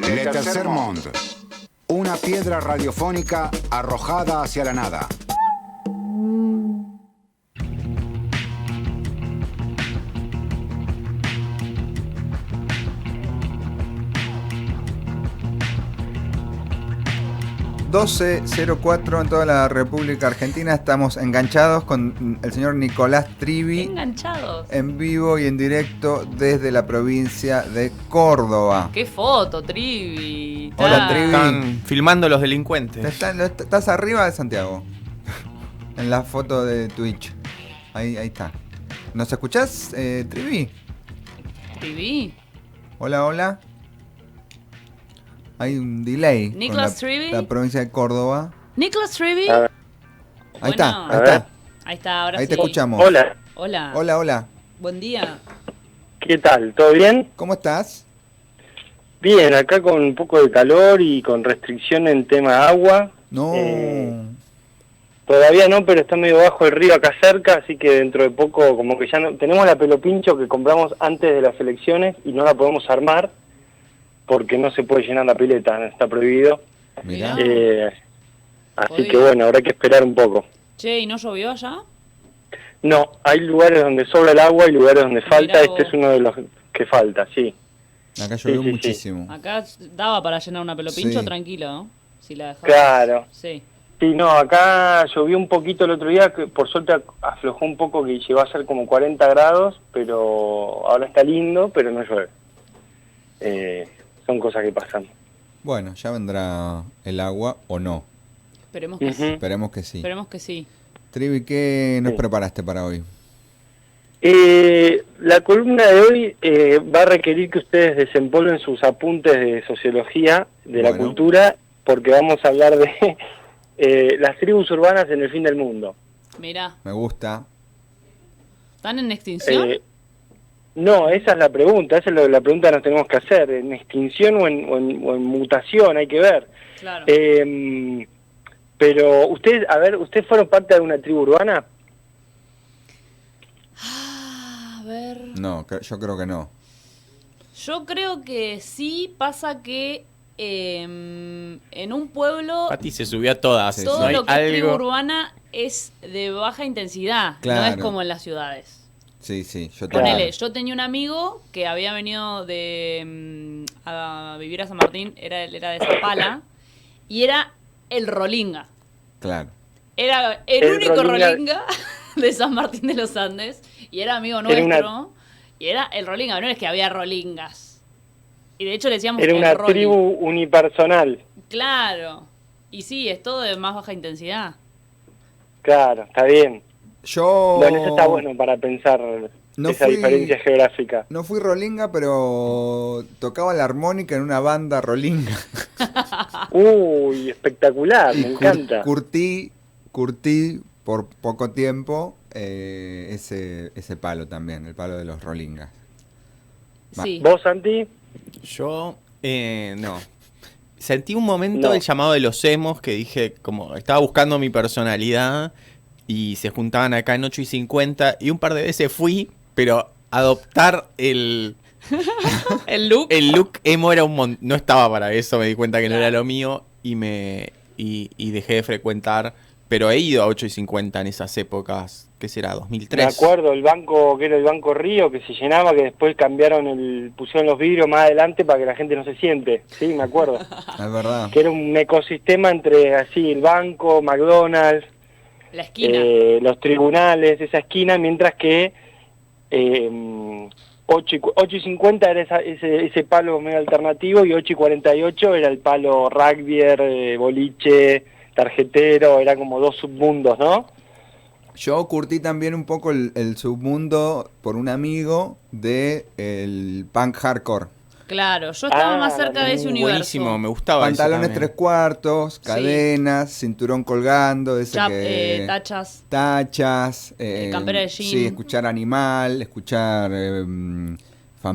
Le Tercer Monde. Una piedra radiofónica arrojada hacia la nada. ...12:04 en toda la República Argentina. Estamos enganchados con el señor Nicolás Trivi. Enganchados. En vivo y en directo desde la provincia de Córdoba. ¡Qué foto, Trivi! Hola, Trivi. Están filmando los delincuentes. Estás arriba de Santiago. En la foto de Twitch. Ahí está. ¿Nos escuchás, Trivi? ¿Trivi? Hola, hola. Hay un delay Nicolás con Trivi. la provincia de Córdoba. ¿Nicolás Trivi? Ahí Bueno, está, ahí a está. Ahí está, ahora Ahí sí. te escuchamos. Hola, Hola. Hola, hola. Buen día. ¿qué tal? ¿Todo bien? ¿Cómo estás? Bien, acá con un poco de calor y con restricción en tema agua. No. Todavía no, pero está medio bajo el río acá cerca, así que dentro de poco como que ya no... Tenemos la Pelopincho que compramos antes de las elecciones y no la podemos armar porque no se puede llenar la pileta, está prohibido. Mirá. Así que bueno, habrá que esperar un poco. Che, ¿y no llovió allá? No, hay lugares donde sobra el agua y lugares donde falta. Mirá Este vos. es uno de los que falta, sí. Acá llovió sí. muchísimo. Acá daba para llenar una pelopincho Sí. tranquilo, ¿no? Si la dejabas. Claro. Sí. Sí, no, acá llovió un poquito el otro día, que por suerte aflojó un poco, que llegó a ser como 40 grados, pero ahora está lindo, pero no llueve. Son cosas que pasan. Bueno, ya vendrá el agua o no. Esperemos que Ujú. sí. Esperemos que sí. Esperemos que sí. Trivi, ¿qué nos Sí. preparaste para hoy? La columna de hoy va a requerir que ustedes desempolven sus apuntes de sociología, de la Bueno. cultura, porque vamos a hablar de las tribus urbanas en el fin del mundo. Mirá, Me gusta. ¿están en extinción? No, esa es la pregunta, esa es la pregunta que nos tenemos que hacer, en extinción o en mutación, hay que ver. Claro. Pero ustedes, a ver, ¿ustedes fueron parte de una tribu urbana? A ver. No, yo creo que no. Yo creo que sí, pasa que en un pueblo Pati se subió a todas. Sí, todo No hay lo que es tribu algo. urbana es de baja intensidad, no Claro. es como en las ciudades. Sí, yo Claro. también. Ponele, yo tenía un amigo que había venido a vivir a San Martín, era de Zapala, y era el Rolinga. Claro. Era el El único Rolinga. Rolinga de San Martín de los Andes, y era amigo Era nuestro, y era el Rolinga, no es que había Rolingas. Y de hecho le decíamos Era el una Rolling. tribu unipersonal. Claro. Y sí, es todo de más baja intensidad. Claro, está bien. Yo Bueno, eso está bueno para pensar No esa fui- diferencia geográfica. no fui rolinga, pero tocaba la armónica en una banda rolinga. Uy, espectacular, me encanta. Curtí por poco tiempo ese palo también, el palo de los rolingas. Sí. ¿Vos, Santi? Yo, no. Sentí un momento No. el llamado de los emos que dije, como estaba buscando mi personalidad y se juntaban acá en 8:50 y un par de veces fui, pero adoptar el El look. look emo era no estaba para eso, me di cuenta que no Claro. era lo mío y y dejé de frecuentar, pero he ido a 8:50 en esas épocas, ¿qué será? 2003. Me acuerdo, el banco, que era el Banco Río, que se llenaba, que después pusieron los vidrios más adelante para que la gente no se siente. Sí, me acuerdo. Es verdad. Que era un ecosistema entre así el banco, McDonald's, La esquina. los tribunales, esa esquina, mientras que 8:50 era ese palo medio alternativo y 8:48 era el palo rugby, boliche, tarjetero, era como dos submundos, ¿no? Yo curtí también un poco el submundo por un amigo de el punk hardcore. Claro, yo estaba más Ah, cerca de ese universo. Buenísimo, me gustaba eso Pantalones también. 3/4, Sí. cadenas, cinturón colgando, ese que... Tachas. tachas, campera de jean. sí, escuchar Animal, escuchar Fan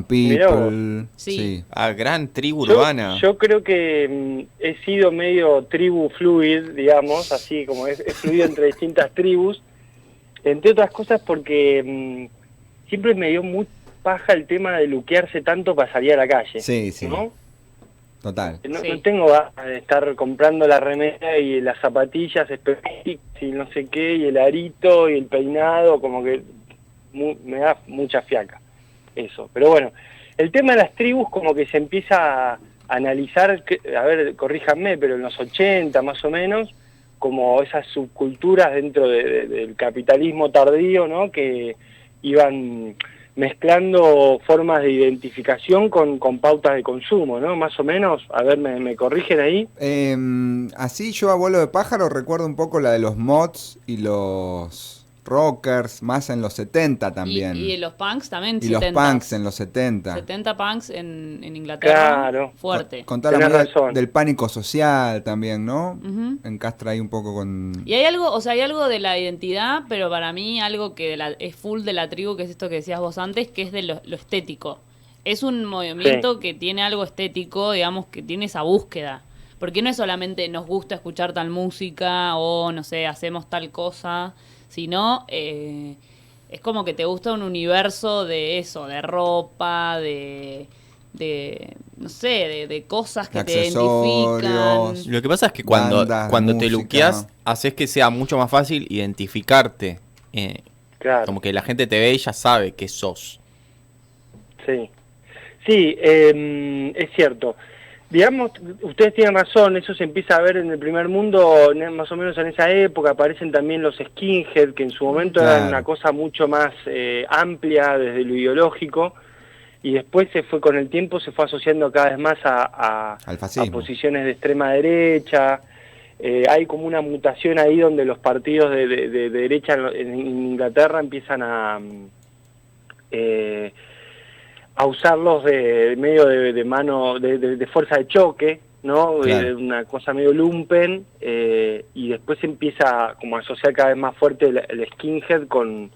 Mirá People, Sí. Ah, gran tribu urbana. Yo creo que he sido medio tribu fluid, digamos, así como he fluido entre distintas tribus, entre otras cosas porque siempre me dio muy paja el tema de luquearse tanto para salir a la calle. Sí, sí. ¿No? Total. No, Sí. no tengo ganas de estar comprando la remera y las zapatillas específicas y no sé qué, y el arito y el peinado, como que me da mucha fiaca eso. Pero bueno, el tema de las tribus como que se empieza a analizar, a ver, corríjanme, pero en los 80 más o menos, como esas subculturas dentro del capitalismo tardío, ¿no? Que iban mezclando formas de identificación con pautas de consumo, ¿no? Más o menos, a ver, ¿me corrigen ahí? Así yo a vuelo de pájaro recuerdo un poco la de los mods y los rockers, más en los 70 también. Y los punks también, Y los 70. punks en los 70. 70 punks en Inglaterra. Claro. Fuerte. Con toda la Tenés movida razón. del pánico social también, ¿no? Ujú. Encastra ahí un poco con... Y hay algo, o sea, hay algo de la identidad, pero para mí algo que es full de la tribu, que es esto que decías vos antes, que es de lo estético. Es un movimiento que tiene algo estético, digamos, que tiene esa búsqueda. Porque no es solamente nos gusta escuchar tal música o, no sé, hacemos tal cosa, sino es como que te gusta un universo de eso, de ropa, de no sé, de cosas que te Accesorios. identifican. Lo que pasa es que cuando Bandas, te música. luqueás, haces que sea mucho más fácil identificarte. Claro. Como que la gente te ve y ya sabe que sos. Sí, sí, es cierto. Digamos, ustedes tienen razón, eso se empieza a ver en el primer mundo, más o menos en esa época, aparecen también los skinhead, que en su momento Claro. eran una cosa mucho más amplia desde lo ideológico, y después se fue con el tiempo, se fue asociando cada vez más Al a fascismo. posiciones de extrema derecha. Hay como una mutación ahí donde los partidos de derecha en Inglaterra empiezan a usarlos de medio de mano, de fuerza de choque, ¿no? Claro. Una cosa medio lumpen, y después se empieza como a asociar cada vez más fuerte el skinhead con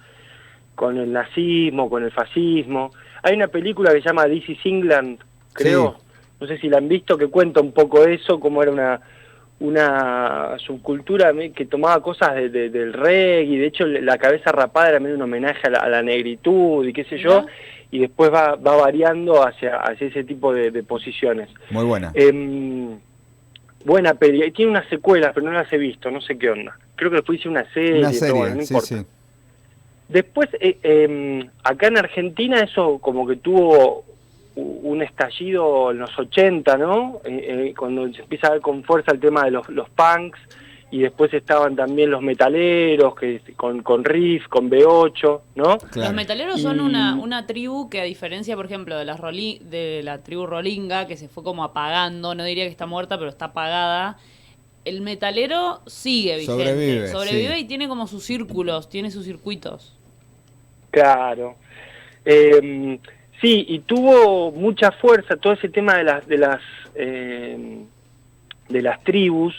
el nazismo, con el fascismo. Hay una película que se llama This is England, creo, Sí. no sé si la han visto, que cuenta un poco eso, cómo era una subcultura que tomaba cosas del reggae, y de hecho la cabeza rapada era medio un homenaje a la negritud y qué sé yo, Mirá. y después va variando hacia ese tipo de posiciones. Muy buena. Buena peli, tiene unas secuelas, pero no las he visto, no sé qué onda. Creo que después hice una serie, Una pero serie, bueno, no sí, importa. sí. Después, acá en Argentina eso como que tuvo un estallido en los 80, ¿no? Cuando se empieza a ver con fuerza el tema de los punks, y después estaban también los metaleros, que con Riff, con B8, ¿no? Los metaleros son Y- una tribu que, a diferencia, por ejemplo, de la tribu rolinga, que se fue como apagando, no diría que está muerta, pero está apagada, el metalero sigue vigente. Sobrevive, sí. Y tiene como sus círculos, tiene sus circuitos. Claro. Sí, y tuvo mucha fuerza todo ese tema de las tribus.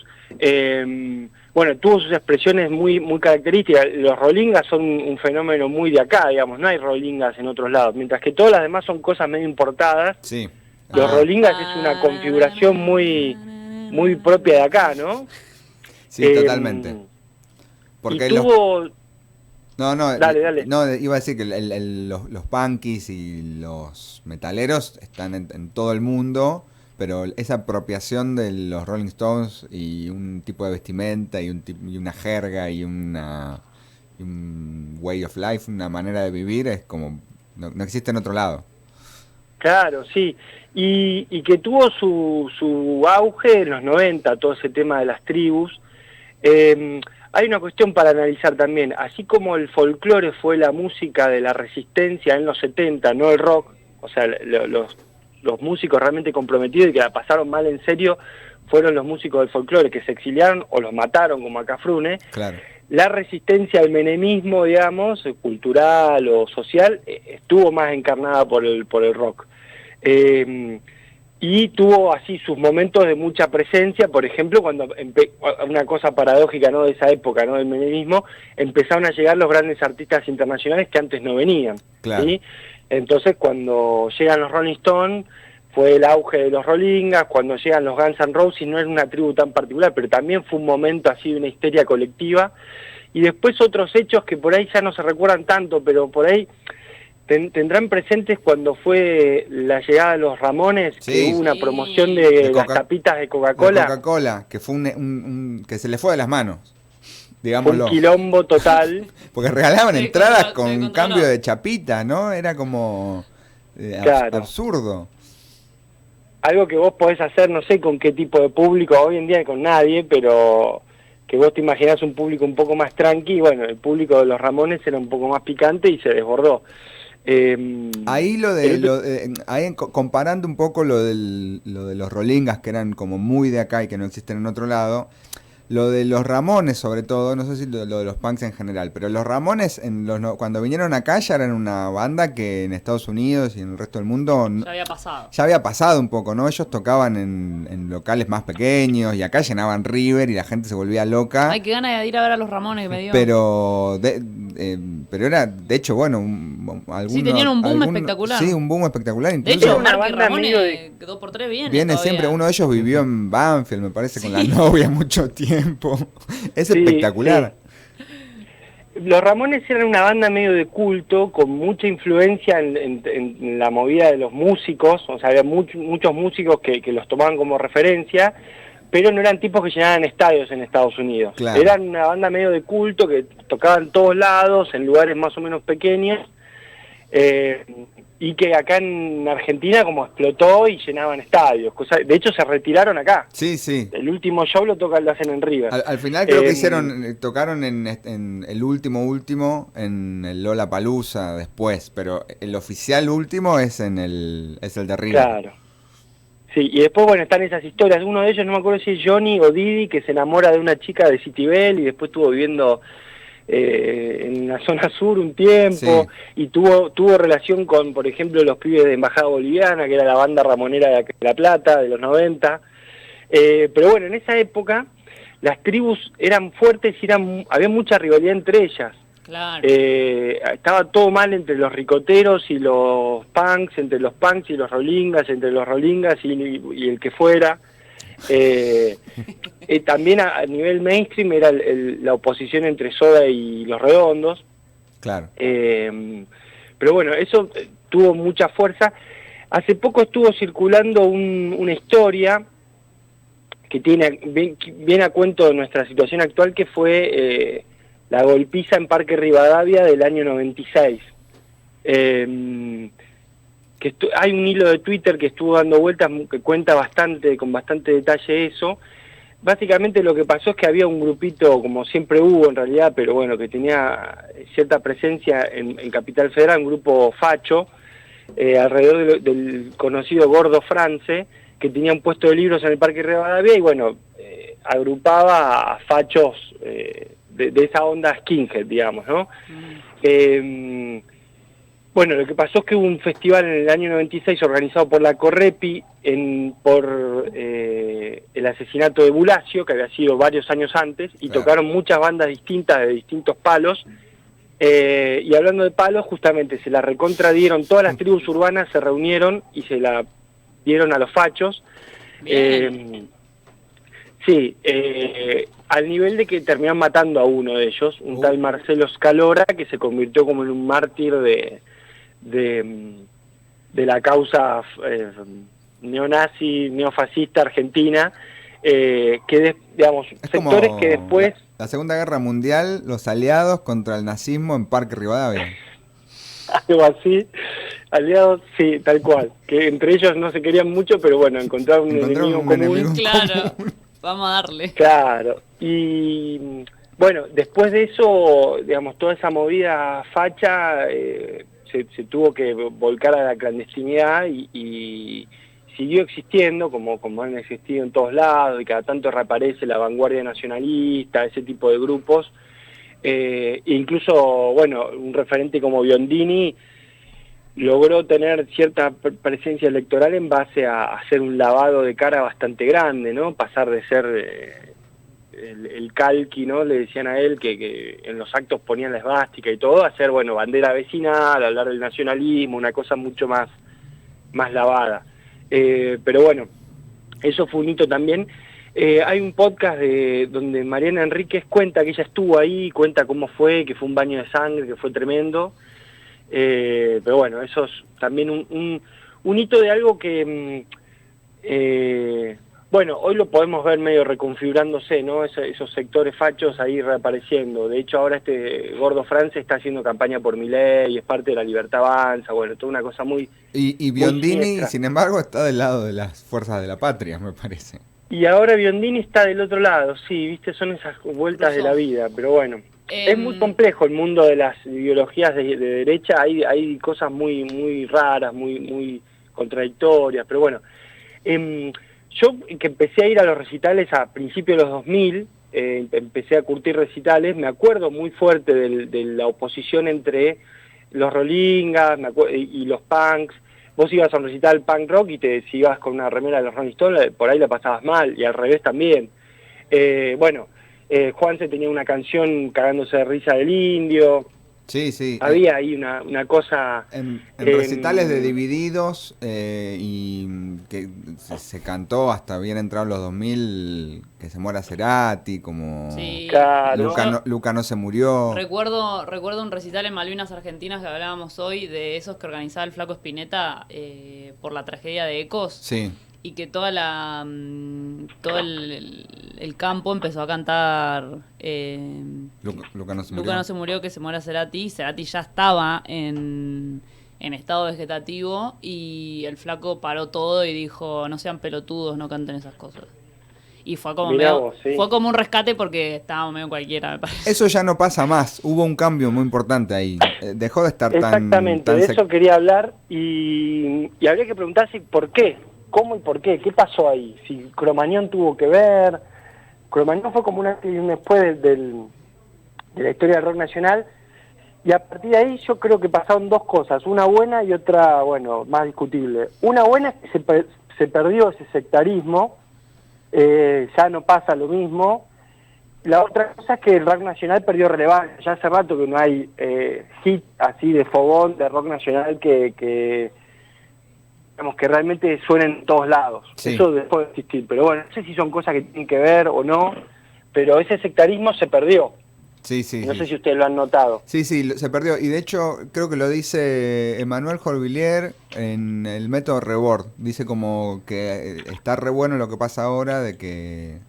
Bueno, tuvo sus expresiones muy características. Los rolingas son un fenómeno muy de acá, digamos, no hay rolingas en otros lados, mientras que todas las demás son cosas medio importadas. Sí. Los rolingas es una configuración muy propia de acá, ¿no? Sí, totalmente. Porque y tuvo... No, Dale. No, iba a decir que los punkies y los metaleros están en todo el mundo, pero esa apropiación de los Rolling Stones y un tipo de vestimenta y una jerga y un way of life, una manera de vivir, es como no existe en otro lado. Claro, sí. Y que tuvo su auge en los 90, todo ese tema de las tribus. Hay una cuestión para analizar también. Así como el folclore fue la música de la resistencia en los 70, no el rock, o sea, los músicos realmente comprometidos y que la pasaron mal en serio fueron los músicos del folclore, que se exiliaron o los mataron, como a Cafrune. Claro. La resistencia al menemismo, digamos, cultural o social, estuvo más encarnada por el rock. Y tuvo así sus momentos de mucha presencia, por ejemplo, cuando una cosa paradójica, ¿no?, de esa época, ¿no?, del menemismo, empezaron a llegar los grandes artistas internacionales que antes no venían. Claro. ¿Sí? Entonces, cuando llegan los Rolling Stones, fue el auge de los Rolingas. Cuando llegan los Guns N' Roses, no era una tribu tan particular, pero también fue un momento así de una histeria colectiva. Y después otros hechos que por ahí ya no se recuerdan tanto, pero por ahí tendrán presentes cuando fue la llegada de los Ramones, Sí. que hubo una Sí. promoción De de las Coca- tapitas de De Coca-Cola. Coca-Cola, que fue que se le fue de las manos, Fue un digámoslo. quilombo total. Porque regalaban Se entradas descontroló, se con descontroló. cambio de chapita, ¿no? Era como Claro. absurdo. Algo que vos podés hacer, no sé con qué tipo de público, hoy en día con nadie, pero que vos te imaginás un público un poco más tranqui, y bueno, el público de los Ramones era un poco más picante y se desbordó. Ahí comparando un poco lo de los Rolingas, que eran como muy de acá y que no existen en otro lado, lo de los Ramones sobre todo, no sé si lo de los punks en general, pero los Ramones cuando vinieron acá ya eran una banda que en Estados Unidos y en el resto del mundo Ya había pasado. ya había pasado un poco, ¿no? Ellos tocaban en locales más pequeños y acá llenaban River y la gente se volvía loca. Ay, qué ganas de ir a ver a los Ramones que me dio. Pero era, de hecho, bueno, Sí, tenían un boom espectacular. Sí, un boom espectacular. De Incluso hecho, Era una Marky banda Ramones medio de- 2x3 viene. viene todavía. siempre, uno de ellos vivió en Banfield, me parece, con la novia mucho tiempo. Es Sí, espectacular. sí. Los Ramones eran una banda medio de culto, con mucha influencia en la movida de los músicos, o sea, había muchos músicos que los tomaban como referencia, pero no eran tipos que llenaban estadios en Estados Unidos. Claro. Eran una banda medio de culto que tocaban en todos lados, en lugares más o menos pequeños, y que acá en Argentina como explotó y llenaban estadios. De hecho se retiraron acá. Sí, sí. El último show lo hacen en River. Al final creo que tocaron en el último, en el Lollapalooza después, pero el oficial último es el de River. Claro. Sí, y después, bueno, están esas historias. Uno de ellos, no me acuerdo si es Johnny o Didi, que se enamora de una chica de Citibel y después estuvo viviendo en la zona sur un tiempo, Sí. y tuvo relación con, por ejemplo, los pibes de Embajada Boliviana, que era la banda ramonera de La Plata, de los 90. Pero bueno, en esa época las tribus eran fuertes y había mucha rivalidad entre ellas. Claro. Estaba todo mal entre los ricoteros y los punks, entre los punks y los rolingas, entre los rolingas y el que fuera. También a nivel mainstream era la oposición entre Soda y Los Redondos. Claro. Pero bueno, eso tuvo mucha fuerza. Hace poco estuvo circulando una historia que viene a cuento de nuestra situación actual, que fue la golpiza en Parque Rivadavia del año 96. Hay un hilo de Twitter que estuvo dando vueltas que cuenta con bastante detalle eso. Básicamente lo que pasó es que había un grupito, como siempre hubo en realidad, pero bueno, que tenía cierta presencia en Capital Federal, un grupo facho, alrededor del conocido Gordo France, que tenía un puesto de libros en el Parque Rivadavia y bueno, agrupaba a fachos de esa onda skinhead, digamos, ¿no? Bueno, lo que pasó es que hubo un festival en el año 96 organizado por la Correpi por el asesinato de Bulacio, que había sido varios años antes, y Claro. tocaron muchas bandas distintas de distintos palos. Y hablando de palos, justamente se la recontradieron, todas las tribus urbanas se reunieron y se la dieron a los fachos. Bien. Sí, al nivel de que terminaron matando a uno de ellos, un tal Marcelo Scalora, que se convirtió como en un mártir de la causa neonazi, neofascista argentina, digamos, Es sectores como que después... la Segunda Guerra Mundial, los aliados contra el nazismo en Parque Rivadavia. Algo así, aliados, sí, tal cual, que entre ellos no se querían mucho, pero bueno, encontraron un enemigo común. enemigo Claro. Vamos a darle. Claro, y bueno, después de eso, digamos, toda esa movida facha se tuvo que volcar a la clandestinidad y siguió existiendo, como han existido en todos lados, y cada tanto reaparece la vanguardia nacionalista, ese tipo de grupos. Incluso, bueno, un referente como Biondini logró tener cierta presencia electoral en base a hacer un lavado de cara bastante grande, ¿no? Pasar de ser el calqui, ¿no? Le decían a él que en los actos ponían la esvástica y todo, a hacer, bueno, bandera vecinal, hablar del nacionalismo, una cosa mucho más lavada. Pero bueno, eso fue un hito también. Hay un podcast donde Mariana Enríquez cuenta que ella estuvo ahí, cuenta cómo fue, que fue un baño de sangre, que fue tremendo. Pero bueno, eso es también un hito de algo que, bueno, hoy lo podemos ver medio reconfigurándose, ¿no? Esos sectores fachos ahí reapareciendo. De hecho, ahora este Gordo France está haciendo campaña por Milei, es parte de la Libertad Avanza, bueno, toda una cosa muy... Y muy Biondini, siniestra. sin embargo, está del lado de las fuerzas de la patria, me parece. Y ahora Biondini está del otro lado, sí, viste, son esas vueltas de la vida, pero bueno. Es muy complejo el mundo de las ideologías de derecha, hay cosas muy raras, muy contradictorias, pero bueno. Yo que empecé a ir a los recitales a principios de los 2000, empecé a curtir recitales, me acuerdo muy fuerte de la oposición entre los Rolingas y los punks. Vos ibas a un recital punk rock y si ibas con una remera de los Rolling Stones, por ahí la pasabas mal, y al revés también. Juanse tenía una canción cagándose de risa del Indio. Sí, sí. Había ahí una cosa... En recitales de Divididos, y que se cantó hasta bien entrados los 2000, que se muera Cerati, como Sí. Claro. Luca no se murió. Recuerdo un recital en Malvinas Argentinas que hablábamos hoy, de esos que organizaba el Flaco Spinetta por la tragedia de Ecos. Sí. Y que todo el campo empezó a cantar Luca no se murió. Luca no se murió, que se muera Cerati. Cerati ya estaba en estado vegetativo y el flaco paró todo y dijo: no sean pelotudos, no canten esas cosas. Y fue como fue como un rescate, porque estábamos medio cualquiera, me parece. Eso ya no pasa más. Hubo un cambio muy importante ahí. Dejó de estar Exactamente, de eso quería hablar, y habría que preguntarse por qué. ¿Cómo y por qué? ¿Qué pasó ahí? Si Cromañón tuvo que ver. Cromañón fue como un antes y un después de la historia del rock nacional, y a partir de ahí yo creo que pasaron dos cosas, una buena y otra, bueno, más discutible. Una buena es que se perdió ese sectarismo, ya no pasa lo mismo. La otra cosa es que el rock nacional perdió relevancia. Ya hace rato que no hay hit así de fogón de rock nacional que realmente suenen en todos lados. Sí. Eso dejó de existir, pero bueno, no sé si son cosas que tienen que ver o no, pero ese sectarismo se perdió. Sí, sí. No sé si ustedes lo han notado. Sí, se perdió. Y de hecho, creo que lo dice Emmanuel Jorvillier en el método Rebord. Dice como que está re bueno lo que pasa ahora, de que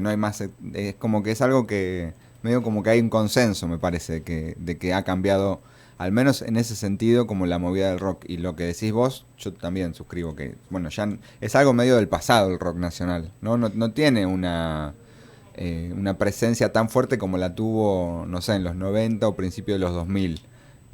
no hay más. Es como que es algo que medio como que hay un consenso, me parece, de que ha cambiado, al menos en ese sentido, como la movida del rock. Y lo que decís vos, yo también suscribo que, bueno, ya es algo medio del pasado el rock nacional, no tiene una presencia tan fuerte como la tuvo, no sé, en los 90 o principios de los 2000.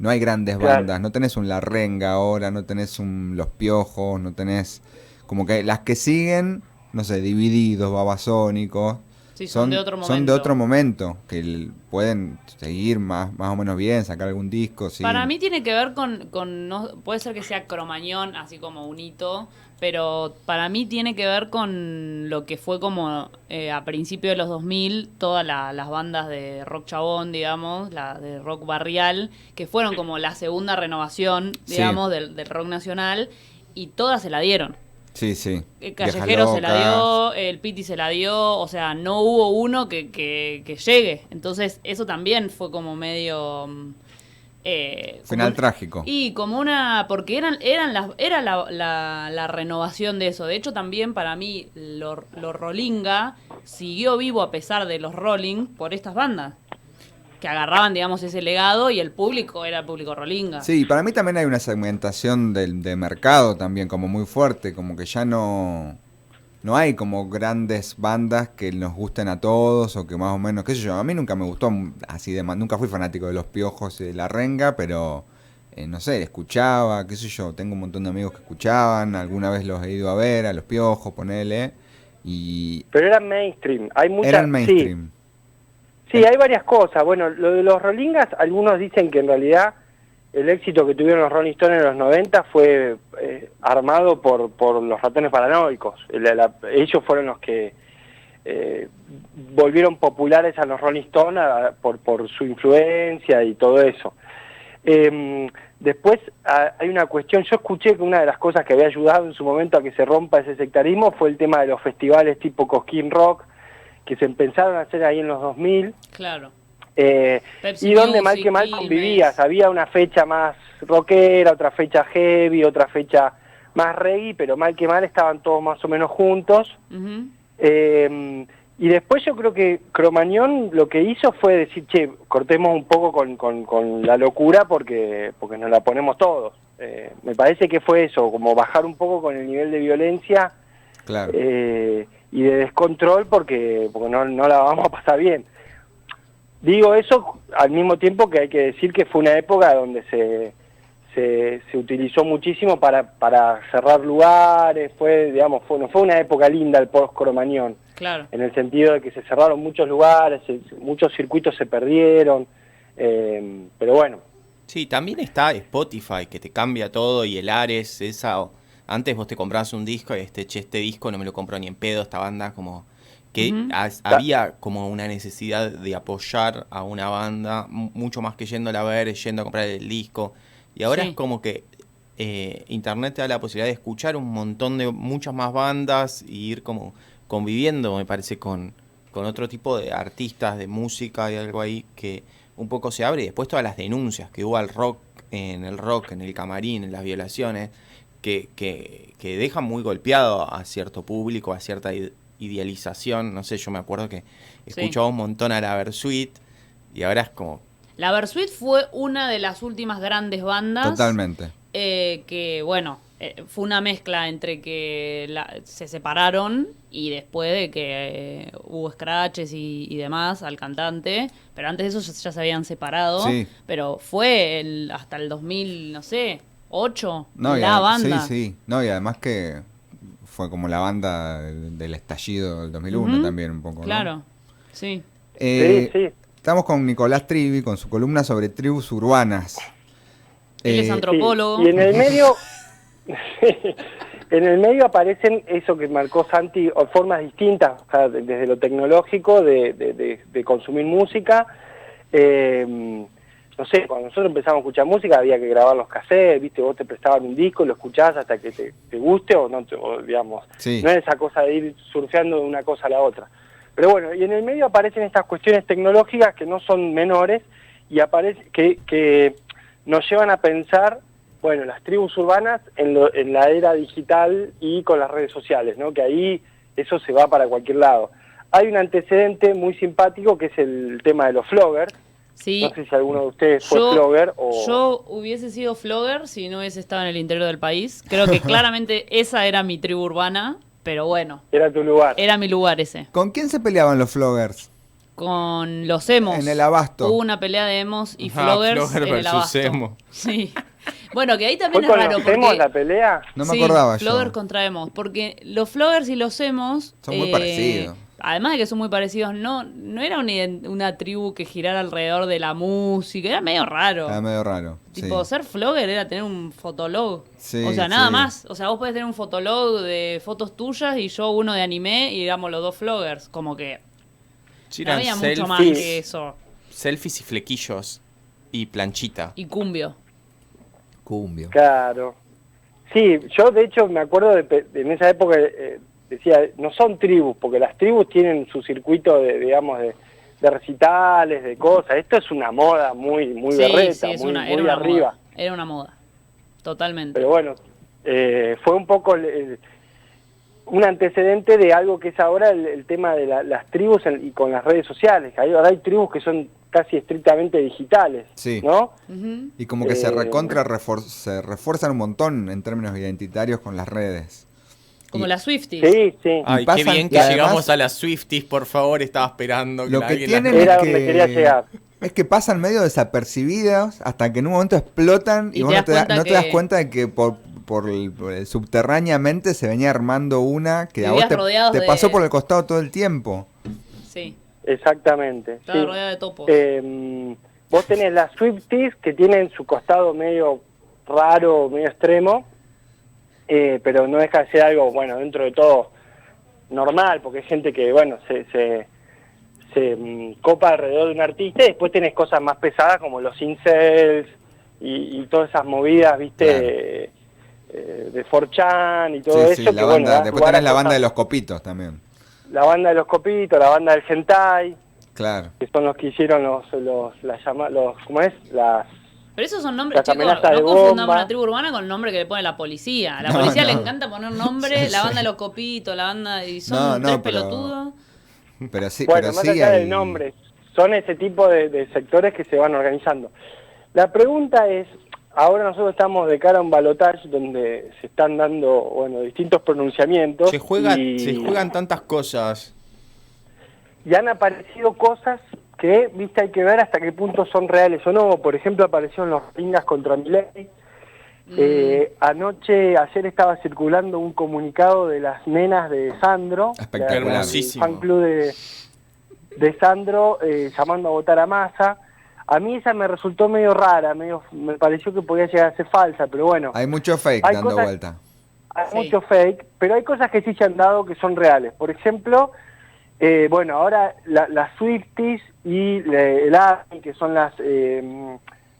No hay grandes bandas, no tenés un La Renga ahora, no tenés Los Piojos, no tenés... Como que las que siguen, no sé, Divididos, Babasónicos... Sí, son de otro momento. Son de otro momento, que pueden seguir más o menos bien, sacar algún disco. Sí. Para mí tiene que ver con no, puede ser que sea Cromañón, así como un hito, pero para mí tiene que ver con lo que fue como a principios de los 2000, todas las bandas de rock chabón, digamos, la de rock barrial, que fueron como la segunda renovación, digamos, del rock nacional, y todas se la dieron. Sí, sí. Callejero se la dio, el Piti se la dio, o sea, no hubo uno que llegue. Entonces, eso también fue como medio... final trágico. Y como porque era la renovación de eso. De hecho, también para mí, lo Rolinga siguió vivo a pesar de los Rolling por estas bandas, que agarraban, digamos, ese legado, y el público era el público Rolinga. Sí, para mí también hay una segmentación de mercado también como muy fuerte, como que ya no hay como grandes bandas que nos gusten a todos, o que más o menos, qué sé yo, a mí nunca me gustó así nunca fui fanático de Los Piojos y de La Renga, pero no sé, escuchaba, qué sé yo, tengo un montón de amigos que escuchaban, alguna vez los he ido a ver, a Los Piojos, ponele, pero eran mainstream, eran mainstream. Sí, hay varias cosas. Bueno, lo de los Rolingas, algunos dicen que en realidad el éxito que tuvieron los Rolling Stones en los 90 fue armado por los Ratones Paranoicos. Ellos fueron los que volvieron populares a los Rolling Stones por su influencia y todo eso. Después hay una cuestión, yo escuché que una de las cosas que había ayudado en su momento a que se rompa ese sectarismo fue el tema de los festivales tipo Cosquín Rock, que se empezaron a hacer ahí en los 2000. Claro. Pepsi y donde Music, mal que mal Quilmes. convivías, había una fecha más rockera, otra fecha heavy, otra fecha más reggae, pero mal que mal estaban todos más o menos juntos. Ujú. Y después yo creo que Cromañón lo que hizo fue decir, che, cortemos un poco con la locura porque nos la ponemos todos. Me parece que fue eso, como bajar un poco con el nivel de violencia Claro. y de descontrol porque no la vamos a pasar bien. Digo eso al mismo tiempo que hay que decir que fue una época donde se utilizó muchísimo para cerrar lugares, no fue una época linda el post-Cromañón, Claro. en el sentido de que se cerraron muchos lugares, muchos circuitos se perdieron, pero bueno. Sí, también está Spotify, que te cambia todo, y el Ares, antes vos te comprabas un disco y este disco no me lo compro ni en pedo, esta banda, como que Ujú. había como una necesidad de apoyar a una banda, mucho más que yéndola a ver, yendo a comprar el disco. Y ahora Sí. es como que Internet te da la posibilidad de escuchar muchas más bandas y ir como conviviendo, me parece, con otro tipo de artistas, de música y algo ahí que un poco se abre. Y después todas las denuncias que hubo al rock, en el camarín, en las violaciones, que dejan muy golpeado a cierto público, a cierta idealización. No sé, yo me acuerdo que escuchaba un montón a la Versuit y ahora es como... La Versuit fue una de las últimas grandes bandas. Totalmente. Que, bueno, fue una mezcla entre que se separaron y después de que hubo scratches y demás al cantante. Pero antes de eso ya se habían separado. Sí. Pero fue hasta el 2000, no sé, 8, No, la banda. Sí. No, y además que fue como la banda del estallido del 2001 Ujú. también un poco, ¿no? Claro, sí. Sí. Estamos con Nicolás Trivi, con su columna sobre tribus urbanas. Él es antropólogo. Sí. Y en el medio aparecen eso que marcó Santi, o formas distintas, o sea, desde lo tecnológico de consumir música. No sé, cuando nosotros empezamos a escuchar música había que grabar los cassettes, viste, vos te prestaban un disco y lo escuchabas hasta que te guste o no, digamos, Sí. no es esa cosa de ir surfeando de una cosa a la otra. Pero bueno, y en el medio aparecen estas cuestiones tecnológicas que no son menores y que nos llevan a pensar, bueno, las tribus urbanas en la era digital y con las redes sociales, ¿no? Que ahí eso se va para cualquier lado. Hay un antecedente muy simpático que es el tema de los floggers. Sí. No sé si alguno de ustedes fue flogger o... Yo hubiese sido flogger si no hubiese estado en el interior del país. Creo que claramente esa era mi tribu urbana, pero bueno, Era tu lugar. era mi lugar ese. ¿Con quién se peleaban los floggers? Con los emos. En el Abasto. Hubo una pelea de emos y Ah, floggers flogger en el versus Abasto. emo. Sí. Bueno, que ahí ¿Fue también es con raro los emos porque... la pelea? No me acordaba yo. Floggers contra emos, porque los floggers y los emos... Son muy parecidos. Además de que son muy parecidos, no era una tribu que girara alrededor de la música, era medio raro. Era medio raro. Tipo, sí. ser flogger era tener un fotolog. Sí, o sea, nada sí. más. O sea, vos podés tener un fotolog de fotos tuyas y yo uno de anime y éramos los dos floggers. Como que no Eran había mucho más selfies. que eso. Selfies y flequillos y planchita. Y cumbio. Cumbio. Claro. Sí, yo de hecho me acuerdo en esa época, decía, no son tribus, porque las tribus tienen su circuito de recitales, de cosas. Esto es una moda muy berreta, es muy era una arriba. moda. Era una moda. Totalmente. Pero bueno, fue un poco un antecedente de algo que es ahora el tema de las tribus y con las redes sociales. Ahora hay tribus que son casi estrictamente digitales, Sí. ¿no? Ujú. Y como que se refuerzan un montón en términos identitarios con las redes. Como Y las Swifties. Sí, sí. Ay, pasan- qué bien y que además- llegamos a las Swifties, por favor, estaba esperando Lo que alguien las- tienen Era es donde quería llegar. es que pasan medio desapercibidos hasta que en un momento explotan y Y vos te no das cuenta no te das que- cuenta de que subterráneamente se venía armando una que a vos Vivías rodeados te de- pasó por el costado todo el tiempo. Sí. Exactamente. Estaba sí. rodeada de topos. Vos tenés las Swifties que tienen su costado medio raro, medio extremo, pero no deja de ser algo, bueno, dentro de todo normal, porque hay gente que, bueno, se copa alrededor de un artista, y después tenés cosas más pesadas como los incels y todas esas movidas, viste, de 4chan y todo Sí, eso. sí, que, la bueno, banda, da después lugar a tenés la banda cosas- de los copitos también. La banda de los copitos, la banda del hentai. Claro. que son los que hicieron ¿cómo es? Pero esos son nombres, Las chicos, amenazas de no confundamos bomba. una tribu urbana con el nombre que le pone la policía. A la No, policía le no. encanta poner nombre, la banda de los copitos, la banda... Y son No, tres pero- pelotudos. Pero sí, Bueno, pero más sí allá hay... del nombre, son ese tipo de sectores que se van organizando. La pregunta es, ahora nosotros estamos de cara a un balotaje donde se están dando, bueno, distintos pronunciamientos. Se juegan tantas cosas. Y han aparecido cosas que, viste, hay que ver hasta qué punto son reales o no. Por ejemplo, aparecieron los ringas contra Milei. Ayer estaba circulando un comunicado de las nenas de Sandro, Espectacular. el Hermosísimo. fan club de Sandro, llamando a votar a Massa. A mí esa me resultó medio rara, me pareció que podía llegar a ser falsa, pero bueno, Hay mucho fake Hay dando cosas- vuelta. hay Sí. mucho fake, pero hay cosas que sí se han dado que son reales. Por ejemplo, bueno, ahora las Swifties y el ARMY, que son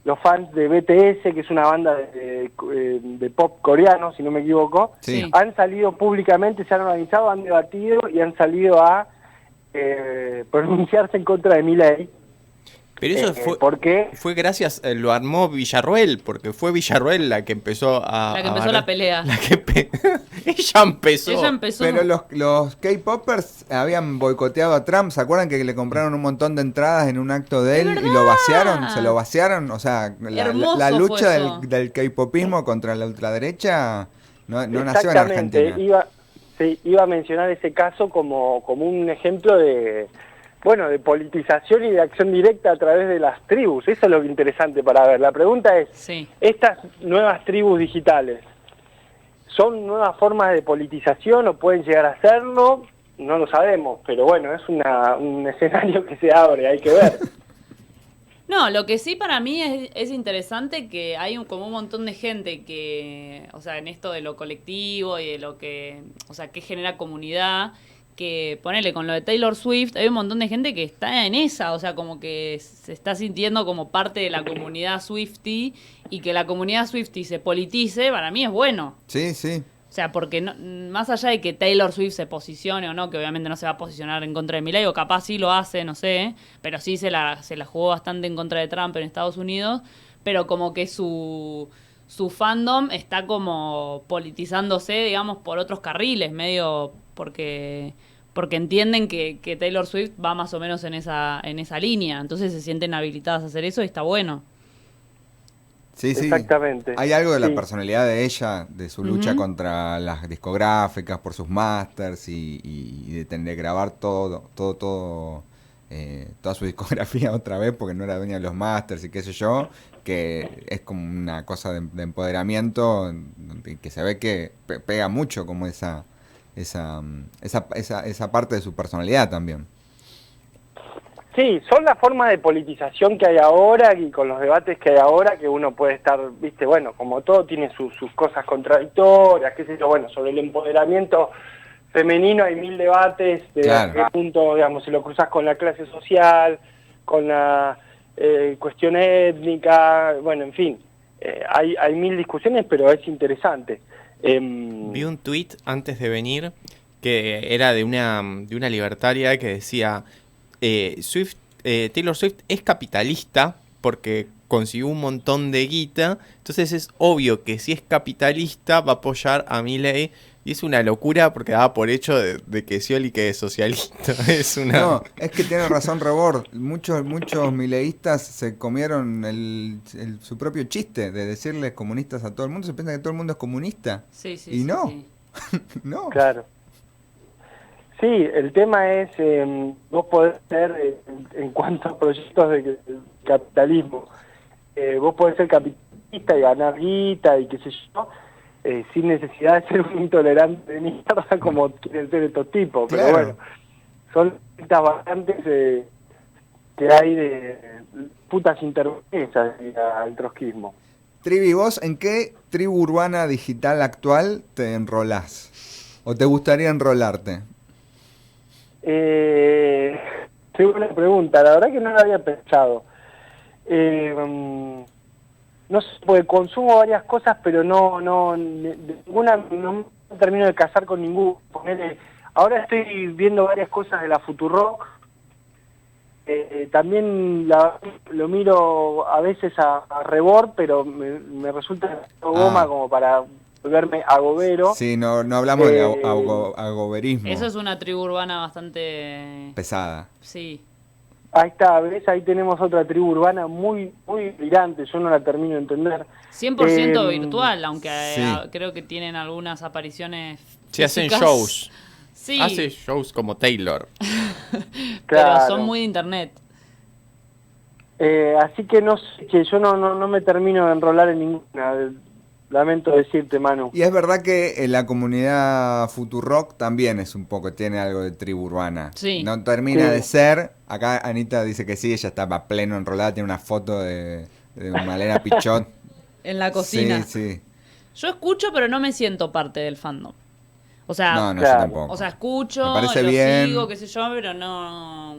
los fans de BTS, que es una banda de pop coreano, si no me equivoco, Sí. han salido públicamente, se han organizado, han debatido y han salido a pronunciarse en contra de Milei. Pero eso ¿Por qué? fue gracias, lo armó Villarroel, porque fue Villarroel la que empezó a... La que empezó la pelea. Ella empezó. Ella empezó... Pero los K-Popers habían boicoteado a Trump. ¿Se acuerdan que le compraron un montón de entradas en un acto de él y lo vaciaron? ¿Se lo vaciaron? O sea, Hermoso la lucha fue eso. del K-Popismo contra la ultraderecha no nació en Exactamente, Argentina. iba a mencionar ese caso como un ejemplo de politización y de acción directa a través de las tribus. Eso es lo interesante para ver. La pregunta es, Sí. ¿estas nuevas tribus digitales son nuevas formas de politización o pueden llegar a serlo? No lo sabemos, pero bueno, es un escenario que se abre, hay que ver. No, lo que sí para mí es interesante que hay como un montón de gente que, o sea, en esto de lo colectivo y de lo que, o sea, que genera comunidad, que ponele con lo de Taylor Swift, hay un montón de gente que está en esa, o sea, como que se está sintiendo como parte de la comunidad Swiftie y que la comunidad Swiftie se politice, para mí es bueno. Sí, sí. O sea, porque más allá de que Taylor Swift se posicione o no, que obviamente no se va a posicionar en contra de Milei, o capaz sí lo hace, no sé, pero sí se la jugó bastante en contra de Trump en Estados Unidos, pero como que su fandom está como politizándose, digamos, por otros carriles, medio porque entienden que Taylor Swift va más o menos en esa línea, entonces se sienten habilitadas a hacer eso y está bueno. Sí, sí. Exactamente. Hay algo de la Sí. personalidad de ella, de su lucha Ujú. contra las discográficas, por sus masters y de tener que grabar toda su discografía otra vez porque no era dueña de los masters y qué sé yo, que es como una cosa de empoderamiento que se ve que pega mucho como esa parte de su personalidad también. Sí, son las formas de politización que hay ahora y con los debates que hay ahora que uno puede estar, viste, bueno, como todo tiene sus cosas contradictorias, qué sé yo, bueno, sobre el empoderamiento femenino hay 1000 debates de Claro. a qué punto, digamos, si lo cruzas con la clase social, con la cuestión étnica, bueno, en fin, hay 1000 discusiones, pero es interesante. Vi un tweet antes de venir que era de una libertaria que decía Taylor Swift es capitalista porque consiguió un montón de guita, entonces es obvio que si es capitalista va a apoyar a Milei y es una locura porque daba por hecho de que Scioli que es socialista. Es una... No, es que tiene razón Rebord. Muchos mileístas se comieron su propio chiste de decirles comunistas a todo el mundo. Se piensa que todo el mundo es comunista. Sí, sí, Y sí, no. sí. No. Claro. Sí, el tema es, vos podés ser, en cuanto a proyectos de capitalismo, vos podés ser capitalista y ganar guita y qué sé yo, sin necesidad de ser un intolerante de mierda como quieren ser estos tipos. Pero Claro. bueno, son estas variantes que hay de putas intervenciones al trotskismo. Trivi, ¿vos en qué tribu urbana digital actual te enrolás? ¿O te gustaría enrolarte? Qué buena pregunta, la verdad que no lo había pensado. No sé, porque consumo varias cosas, pero ninguna, no me termino de casar con ninguna. Ahora estoy viendo varias cosas de la Futurock, también lo miro a veces a rebord, pero me resulta goma como para volverme agobero. Sí, no hablamos de agoberismo. Eso es una tribu urbana bastante pesada. Sí. Ahí está, ¿ves? Ahí tenemos otra tribu urbana muy muy brillante, yo no la termino de entender. 100% virtual, aunque sí. Creo que tienen algunas apariciones Sí, hacen físicas. shows. Sí. Hace shows como Taylor. Pero Claro. son muy de internet. Así que no sé, que yo no me termino de enrolar en ninguna. Lamento decirte, Manu. Y es verdad que en la comunidad Futurock también es un poco, tiene algo de tribu urbana. Sí. No termina Sí. de ser. Acá Anita dice que sí, ella estaba pleno enrolada, tiene una foto de Malena Pichot. En la cocina. Sí, sí. Yo escucho, pero no me siento parte del fandom. O sea, No, claro. yo tampoco. o sea, escucho, Me parece lo bien. sigo, qué sé yo, pero no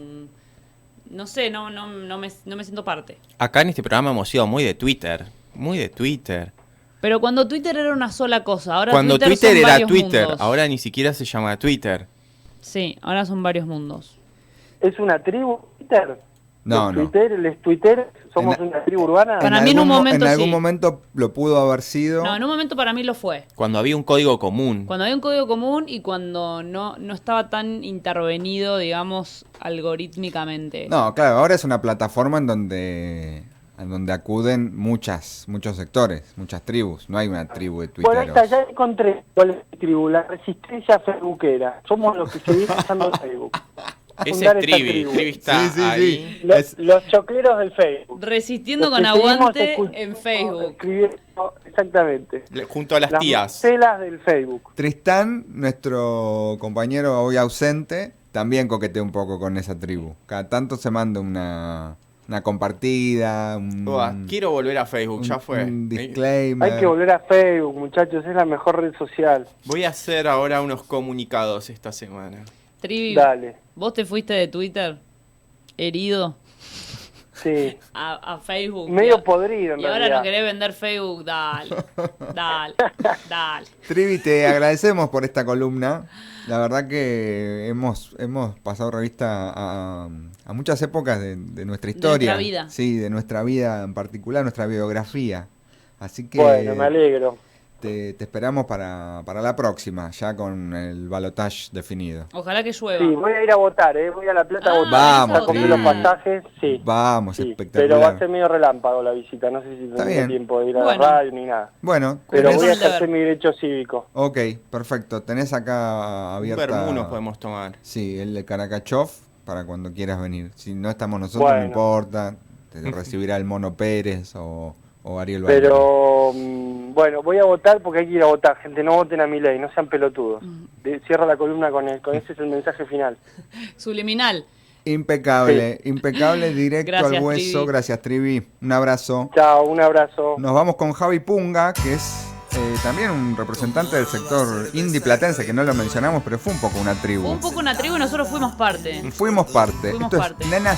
sé, no me siento parte. Acá en este programa hemos sido muy de Twitter. Muy de Twitter. Pero cuando Twitter era una sola cosa, ahora Cuando Twitter Twitter son era varios Twitter, mundos. ahora ni siquiera se llama Twitter. Sí, ahora son varios mundos. ¿Es una tribu Twitter? No, no. ¿Les Twitter somos una tribu urbana? Para mí en un momento en algún sí. momento lo pudo haber sido. No, en un momento para mí lo fue. Cuando había un código común. Cuando había un código común y cuando no estaba tan intervenido, digamos, algorítmicamente. No, claro, ahora es una plataforma en donde acuden muchos sectores, muchas tribus. No hay una tribu de Por ahí está, tuiteros. ya encontré cuál es la tribu, la resistencia facebookera. Somos los que seguimos usando Facebook. Ese Fundar es esta Trivi. tribu. Trivi está Sí, sí, ahí. sí. Los chocleros del Facebook. Resistiendo Los con que seguimos aguante escuchando, en Facebook. escribiendo, exactamente. Junto a las tías. Marcelas del Facebook. Tristán, nuestro compañero hoy ausente, también coquetea un poco con esa tribu. Cada tanto se manda una compartida, Quiero volver a Facebook, ya fue. un disclaimer. Hay que volver a Facebook, muchachos, es la mejor red social. Voy a hacer ahora unos comunicados esta semana. Trivi, Dale. ¿vos te fuiste de Twitter herido Sí. a Facebook? Medio podrido, en Y ahora realidad. no querés vender Facebook, dale. Dale. Trivi, te agradecemos por esta columna. La verdad que hemos pasado revista a muchas épocas de nuestra historia. nuestra vida. Sí, de nuestra vida en particular, nuestra biografía. Así que Bueno, me alegro. te esperamos para la próxima, ya con el balotage definido. Ojalá que llueva. Sí, voy a ir a votar, voy a La Plata a votar. Vamos, Ya compré Tri. los pasajes, sí. Vamos, Sí, espectacular. pero va a ser medio relámpago la visita, no sé si Está tendré bien. tiempo de ir a Bueno. la radio ni nada. Bueno, Pero Tenés voy a un deber. ejercer mi derecho cívico. ok, perfecto. Tenés acá Un abierta... vermú nos podemos tomar. Sí, el de Karakachov para cuando quieras venir. Si no estamos nosotros, Bueno. no importa. Te recibirá el Mono Pérez o Ariel Bailey. Pero, bueno, voy a votar porque hay que ir a votar. Gente, no voten a mi ley, no sean pelotudos. Cierra la columna con ese es el mensaje final. Subliminal. Impecable, impecable, directo Gracias, al hueso. Trivi. Gracias, Trivi. Un abrazo. Chao, un abrazo. Nos vamos con Javi Punga, que es también un representante del sector indie platense, que no lo mencionamos, pero fue un poco una tribu. Fue un poco una tribu y nosotros fuimos parte. Fuimos parte. Fuimos Esto parte. es Nena